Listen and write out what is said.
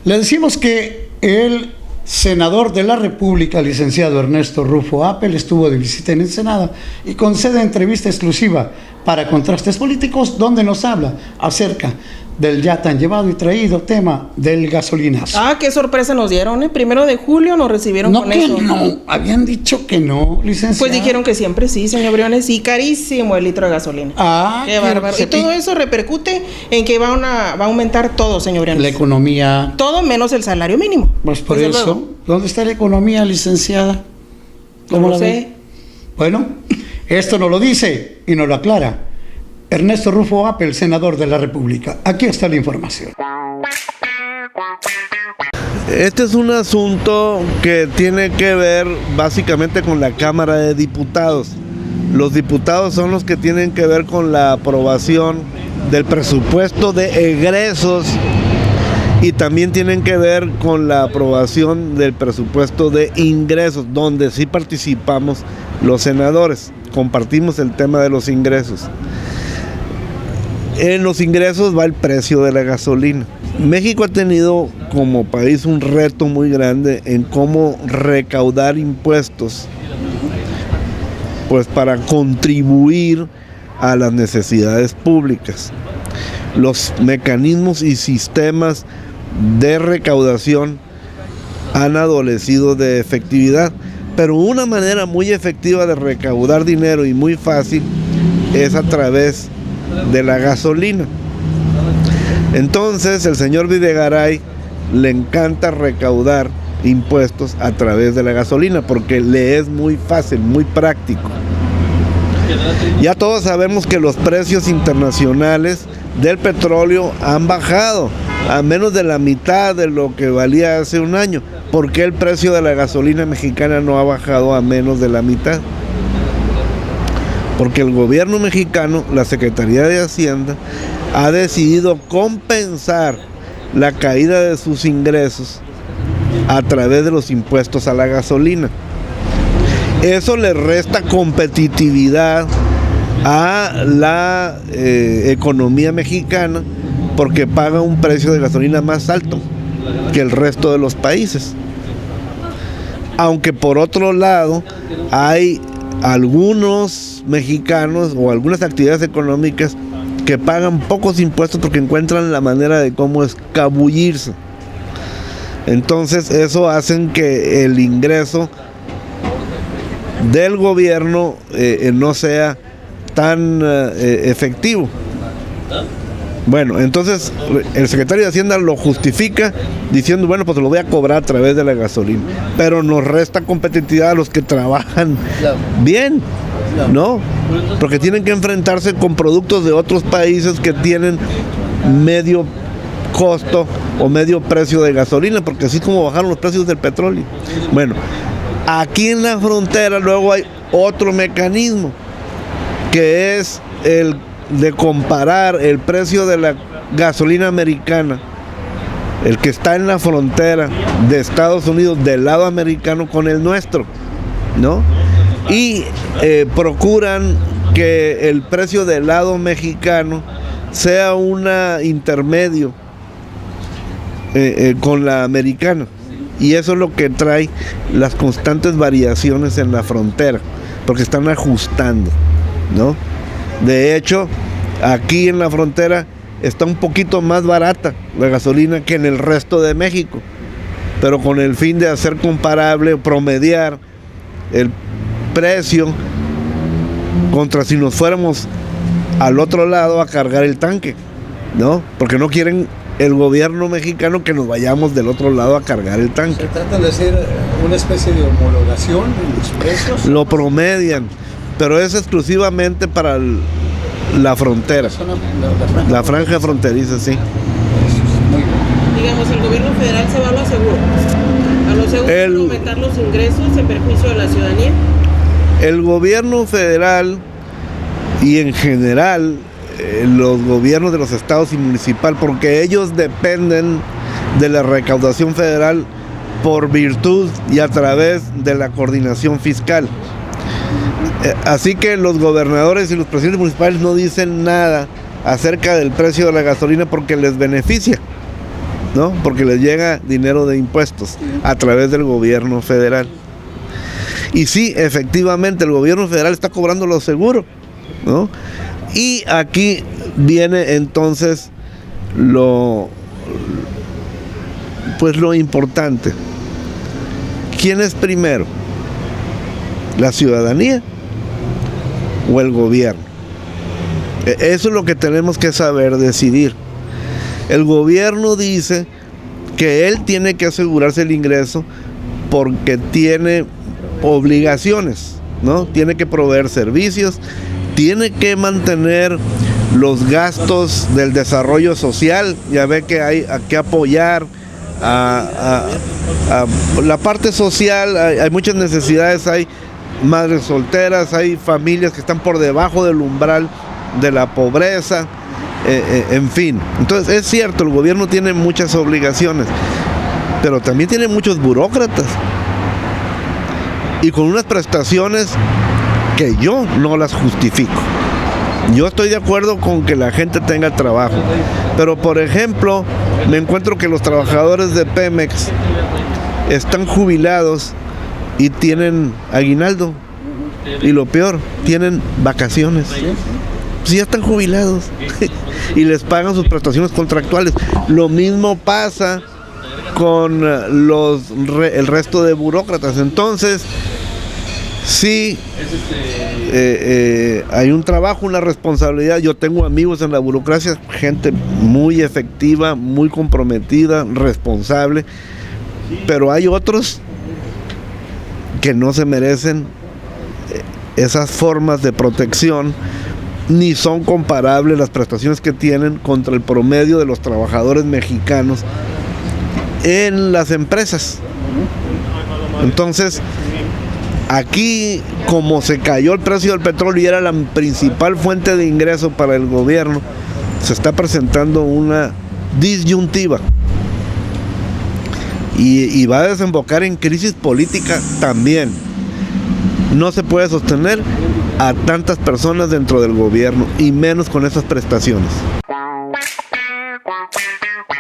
Le decimos que el senador de la República, licenciado Ernesto Rufo Apel, estuvo de visita en Ensenada y concede entrevista exclusiva para Contrastes Políticos, donde nos habla acerca del ya tan llevado y traído tema del gasolinazo. Ah, qué sorpresa nos dieron, ¿eh? 1 de julio nos recibieron no, con que eso. No, habían dicho que no, licenciado. Pues dijeron que siempre sí, señor Briones, y carísimo el litro de gasolina. Ah, qué bárbaro. Y todo eso repercute en que va a aumentar todo, señor Briones. La economía. Todo menos el salario mínimo. Pues por desde eso, luego. ¿dónde está la economía, licenciada? ¿Cómo lo sé? ve? Bueno, esto nos lo dice y nos lo aclara Ernesto Rufo Apel, senador de la República. Aquí está la información. Este es un asunto que tiene que ver básicamente con la Cámara de Diputados. Los diputados son los que tienen que ver con la aprobación del presupuesto de egresos y también tienen que ver con la aprobación del presupuesto de ingresos, donde sí participamos los senadores. Compartimos el tema de los ingresos. En los ingresos va el precio de la gasolina. México ha tenido como país un reto muy grande en cómo recaudar impuestos, pues para contribuir a las necesidades públicas. Los mecanismos y sistemas de recaudación han adolecido de efectividad, pero una manera muy efectiva de recaudar dinero y muy fácil es a través de la gasolina. Entonces el señor Videgaray le encanta recaudar impuestos a través de la gasolina porque le es muy fácil, muy práctico. Ya todos sabemos que los precios internacionales del petróleo han bajado a menos de la mitad de lo que valía hace un año. ¿Por qué el precio de la gasolina mexicana no ha bajado a menos de la mitad? Porque el gobierno mexicano, la Secretaría de Hacienda, ha decidido compensar la caída de sus ingresos a través de los impuestos a la gasolina. Eso le resta competitividad a la economía mexicana porque paga un precio de gasolina más alto que el resto de los países. Aunque por otro lado hay algunos mexicanos o algunas actividades económicas que pagan pocos impuestos porque encuentran la manera de cómo escabullirse. Entonces eso hace que el ingreso del gobierno no sea tan efectivo. Bueno, entonces el secretario de Hacienda lo justifica diciendo, bueno, pues lo voy a cobrar a través de la gasolina, pero nos resta competitividad a los que trabajan bien, ¿no? Porque tienen que enfrentarse con productos de otros países que tienen medio costo o medio precio de gasolina, porque así como bajaron los precios del petróleo. Bueno, aquí en la frontera luego hay otro mecanismo, que es el de comparar el precio de la gasolina americana, el que está en la frontera de Estados Unidos del lado americano con el nuestro, ¿no? Y procuran que el precio del lado mexicano sea un intermedio con la americana, y eso es lo que trae las constantes variaciones en la frontera, porque están ajustando, ¿no? De hecho, aquí en la frontera está un poquito más barata la gasolina que en el resto de México, pero con el fin de hacer comparable, promediar el precio contra si nos fuéramos al otro lado a cargar el tanque, ¿no? Porque no quieren el gobierno mexicano que nos vayamos del otro lado a cargar el tanque. ¿Se trata de hacer una especie de homologación en los precios? Lo promedian, pero es exclusivamente para la frontera, la franja fronteriza, sí. Digamos, el gobierno federal se va a lo seguro. A lo seguro aumentar los ingresos en perjuicio de la ciudadanía. El gobierno federal y en general los gobiernos de los estados y municipal, porque ellos dependen de la recaudación federal por virtud y a través de la coordinación fiscal. Así que los gobernadores y los presidentes municipales no dicen nada acerca del precio de la gasolina porque les beneficia, ¿no? Porque les llega dinero de impuestos a través del gobierno federal. Y sí, efectivamente, el gobierno federal está cobrando lo seguro, ¿no? Y aquí viene entonces lo importante. ¿Quién es primero? ¿La ciudadanía o el gobierno? Eso es lo que tenemos que saber decidir. El gobierno dice que él tiene que asegurarse el ingreso porque tiene obligaciones, ¿no? Tiene que proveer servicios, tiene que mantener los gastos del desarrollo social. Ya ve que hay que apoyar a la parte social. Hay muchas necesidades, hay madres solteras, hay familias que están por debajo del umbral de la pobreza, en fin. Entonces es cierto, el gobierno tiene muchas obligaciones, pero también tiene muchos burócratas y con unas prestaciones que yo no las justifico. Yo estoy de acuerdo con que la gente tenga trabajo, pero por ejemplo me encuentro que los trabajadores de Pemex están jubilados y tienen aguinaldo, y lo peor, tienen vacaciones. Pues ya están jubilados y les pagan sus prestaciones contractuales. Lo mismo pasa con el resto de burócratas. Entonces sí, hay un trabajo, una responsabilidad. Yo tengo amigos en la burocracia, gente muy efectiva, muy comprometida, responsable, pero hay otros que no se merecen esas formas de protección, ni son comparables las prestaciones que tienen contra el promedio de los trabajadores mexicanos en las empresas. Entonces, aquí, como se cayó el precio del petróleo y era la principal fuente de ingreso para el gobierno, se está presentando una disyuntiva y va a desembocar en crisis política también. No se puede sostener a tantas personas dentro del gobierno, y menos con esas prestaciones.